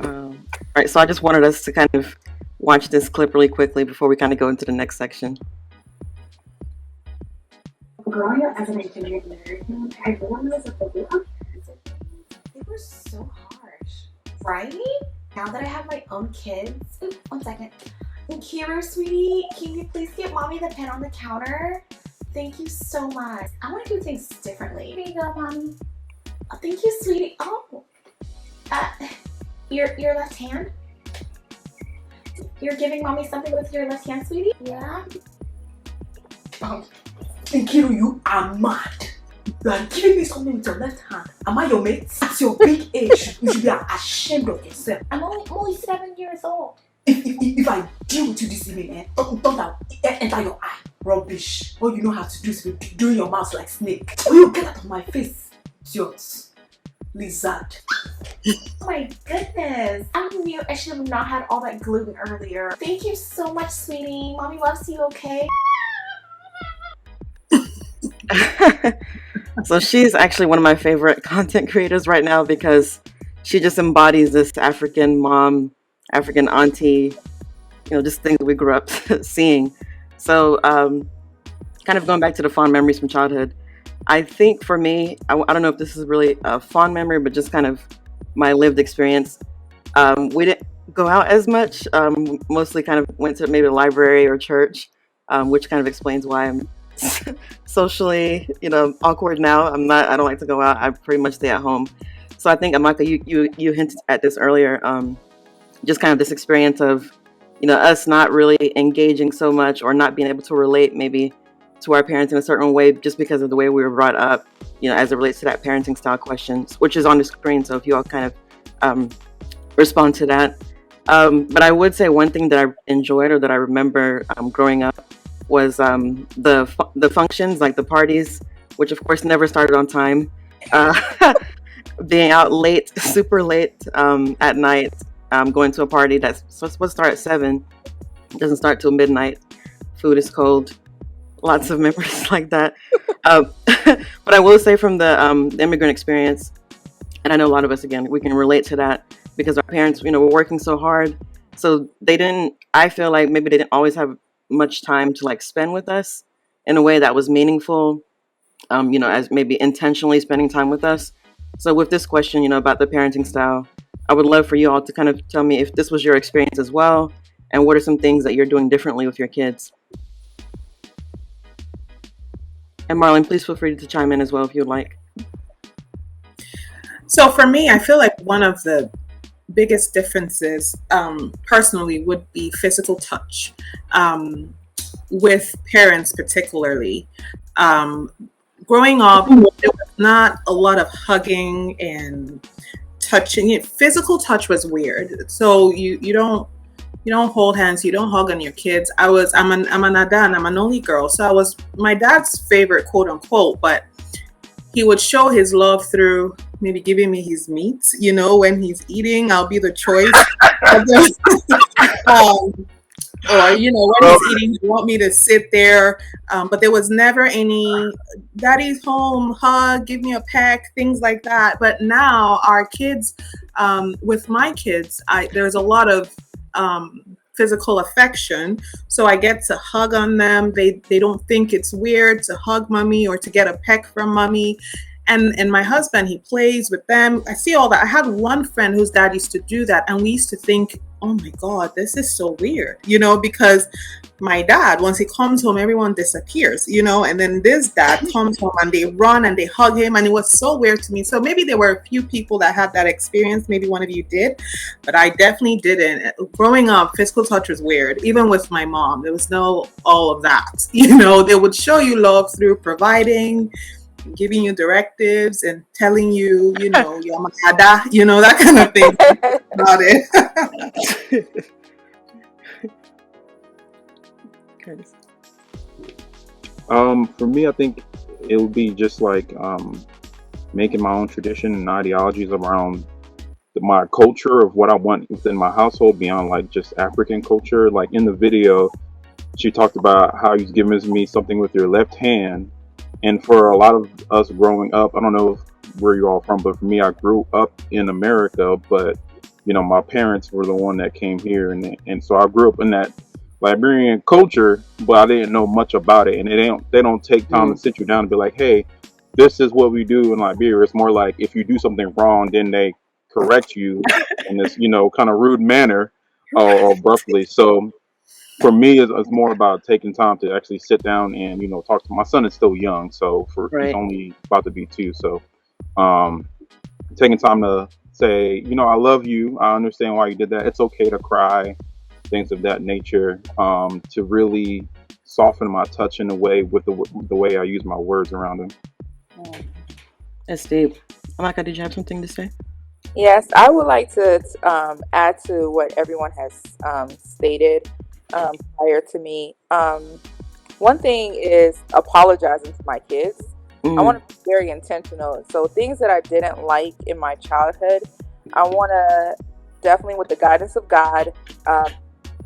All right, so I just wanted us to kind of watch this clip really quickly before we kind of go into the next section. Growing up as an African American, I realized that the way they were so harsh, right? Now that I have my own kids, one second. Kira, sweetie, can you please get mommy the pen on the counter? Thank you so much. I want to do things differently. Here you go, mommy. Oh, thank you, sweetie. Oh, your left hand. You're giving mommy something with your left hand, sweetie? Yeah. Nkiru, you are mad. You are giving me something with your left hand. Am I your mate? At your big age, you should be ashamed of yourself. I'm only 7 years old. If I deal with you this evening, don't enter your eye. Rubbish. All you know how to do is do your mouth like snake. Will you get out of my face? Idiot. Lizard. Oh my goodness. I knew I should have not had all that gluten earlier. Thank you so much, sweetie. Mommy loves you, okay? So she's actually one of my favorite content creators right now because she just embodies this African mom, African auntie, just things we grew up seeing. So kind of going back to the fond memories from childhood, I think for me, I don't know if this is really a fond memory, but just kind of my lived experience. We didn't go out as much, mostly kind of went to maybe the library or church, which kind of explains why I'm socially, awkward now. I don't like to go out. I pretty much stay at home. So I think, Amaka, you hinted at this earlier, just kind of this experience of, us not really engaging so much or not being able to relate maybe to our parents in a certain way just because of the way we were brought up, as it relates to that parenting style question, which is on the screen. So if you all kind of respond to that. But I would say one thing that I enjoyed or that I remember growing up was the functions, like the parties, which of course never started on time. Being out late, super late at night, going to a party that's supposed to start at 7, doesn't start till midnight. Food is cold. Lots of memories like that. But I will say from the immigrant experience, and I know a lot of us, again, we can relate to that because our parents, were working so hard. So I feel like maybe they didn't always have much time to spend with us in a way that was meaningful, as maybe intentionally spending time with us. So with this question, about the parenting style, I would love for you all to kind of tell me if this was your experience as well, and what are some things that you're doing differently with your kids. And Marlon, please feel free to chime in as well if you'd like. So for me, I feel like one of the biggest differences personally would be physical touch with parents particularly. Growing up, there was not a lot of hugging and touching. Physical touch was weird. So you don't hold hands, you don't hug on your kids. I'm an Adan, I'm an only girl. So I was my dad's favorite, quote unquote, but he would show his love through maybe giving me his meat, when he's eating, I'll be the choice. Or, when he's eating, you want me to sit there. But there was never any daddy's home, hug, give me a peck, things like that. But now our kids, with my kids, there's a lot of physical affection. So I get to hug on them. They don't think it's weird to hug mommy or to get a peck from mommy. And my husband, he plays with them. I see all that. I had one friend whose dad used to do that. And we used to think, oh my God, this is so weird, because my dad, once he comes home, everyone disappears, and then this dad comes home and they run and they hug him. And it was so weird to me. So maybe there were a few people that had that experience. Maybe one of you did, but I definitely didn't. Growing up, physical touch was weird. Even with my mom, there was no all of that. They would show you love through providing, giving you directives and telling you, you're my dada, that kind of thing about it. For me, I think it would be just like making my own tradition and ideologies around my culture of what I want within my household beyond like just African culture. Like in the video, she talked about how you've given me something with your left hand. And for a lot of us growing up, I don't know where you're all from, but for me, I grew up in America, but my parents were the one that came here, and so I grew up in that Liberian culture, but I didn't know much about it. And they don't take time to sit you down and be like, hey, this is what we do in Liberia. It's more like if you do something wrong, then they correct you in this, kind of rude manner or abruptly. So for me, it's more about taking time to actually sit down and talk to my son. Is still young, so he's Right. only about to be 2. So um, taking time to say, I love you. I understand why you did that. It's okay to cry, things of that nature. To really soften my touch in a way with the way I use my words around him. That's deep. Amaka, did you have something to say? Yes, I would like to add to what everyone has stated prior to me. One thing is apologizing to my kids. I want to be very intentional. So things that I didn't like in my childhood, I want to definitely, with the guidance of God,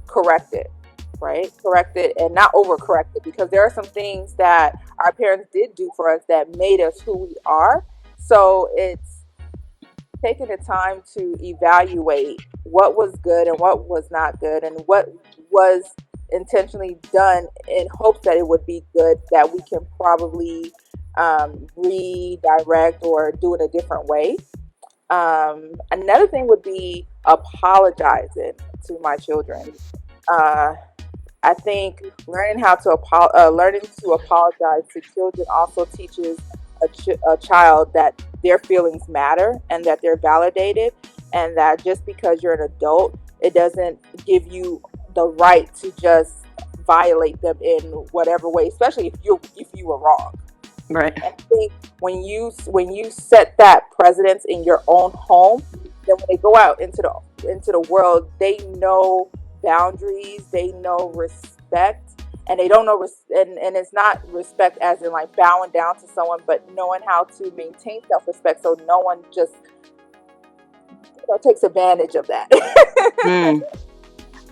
correct it, right? Correct it and not overcorrect it, because there are some things that our parents did do for us that made us who we are. So it's taking the time to evaluate what was good and what was not good, and what was intentionally done in hopes that it would be good, that we can probably redirect or do it a different way. Another thing would be apologizing to my children. Uh, I think learning to apologize to children also teaches a child that their feelings matter and that they're validated, and that just because you're an adult, it doesn't give you the right to just violate them in whatever way, especially if you were wrong. Right. And I think when you set that precedence in your own home, then when they go out into the world, they know boundaries, they know respect, and they don't know and it's not respect as in like bowing down to someone, but knowing how to maintain self-respect so no one just takes advantage of that.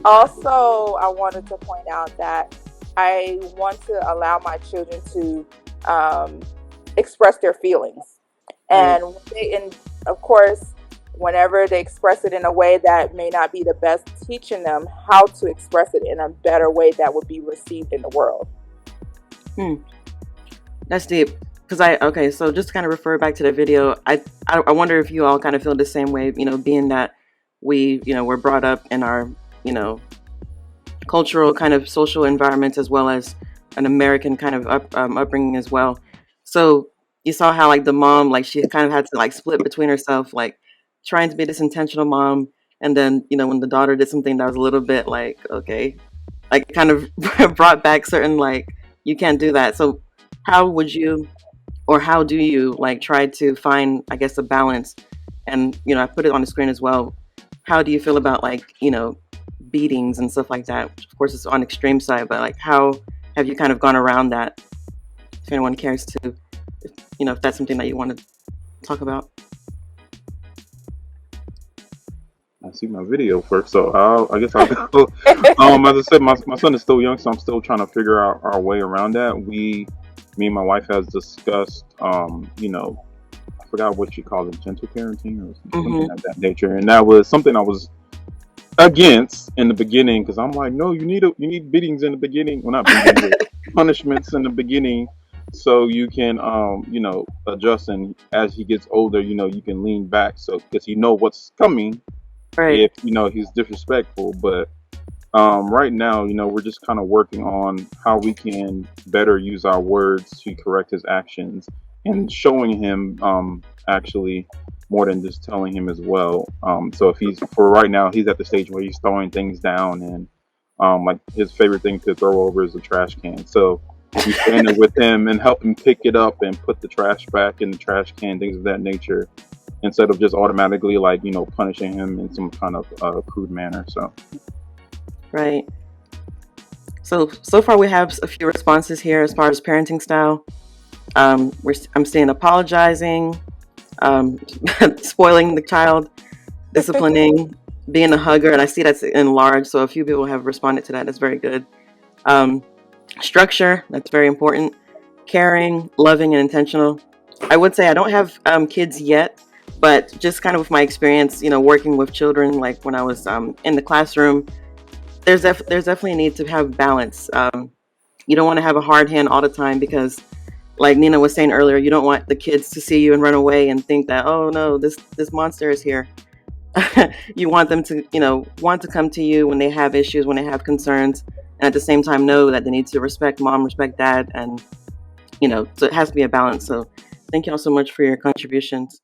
Also, I wanted to point out that I want to allow my children to express their feelings, and of course, whenever they express it in a way that may not be the best, teaching them how to express it in a better way that would be received in the world. That's deep. Because so just to kind of refer back to the video, I wonder if you all kind of feel the same way, being that we, were brought up in our, cultural kind of social environments, as well as an American kind of upbringing as well. So you saw how like the mom, like she kind of had to like split between herself, like trying to be this intentional mom, and then when the daughter did something that was a little bit like, okay, like kind of brought back certain like, you can't do that. So how would you, or how do you like try to find, I guess, a balance? And I put it on the screen as well. How do you feel about like beatings and stuff like that? Of course, it's on extreme side, but like how have you kind of gone around that? If anyone cares to, if that's something that you want to talk about. I see my video first, so I guess I'll go. As I said, my son is still young, so I'm still trying to figure out our way around that. Me and my wife has discussed, I forgot what she called it, gentle parenting or something of that nature, and that was something I was against in the beginning, because I'm like, no, you need beatings in the beginning, well, not beatings, but punishments in the beginning, so you can adjust, and as he gets older, you can lean back, so because you know what's coming. Right. If he's disrespectful. But right now, we're just kind of working on how we can better use our words to correct his actions, and showing him actually more than just telling him as well. So for right now, he's at the stage where he's throwing things down, and like his favorite thing to throw over is a trash can. So we stand there with him and help him pick it up and put the trash back in the trash can, things of that nature, instead of just automatically like punishing him in some kind of crude manner. So right. So far we have a few responses here as far as parenting style. I'm seeing apologizing, spoiling the child, disciplining, being a hugger, and I see that's enlarged. So a few people have responded to that. That's very good. Structure, that's very important. Caring, loving, and intentional. I would say I don't have kids yet, But just kind of with my experience, working with children, like when I was in the classroom, there's definitely a need to have balance. You don't want to have a hard hand all the time because, like Nina was saying earlier, you don't want the kids to see you and run away and think that, oh no, this monster is here. You want them to, want to come to you when they have issues, when they have concerns, and at the same time know that they need to respect mom, respect dad, and so it has to be a balance. So thank you all so much for your contributions.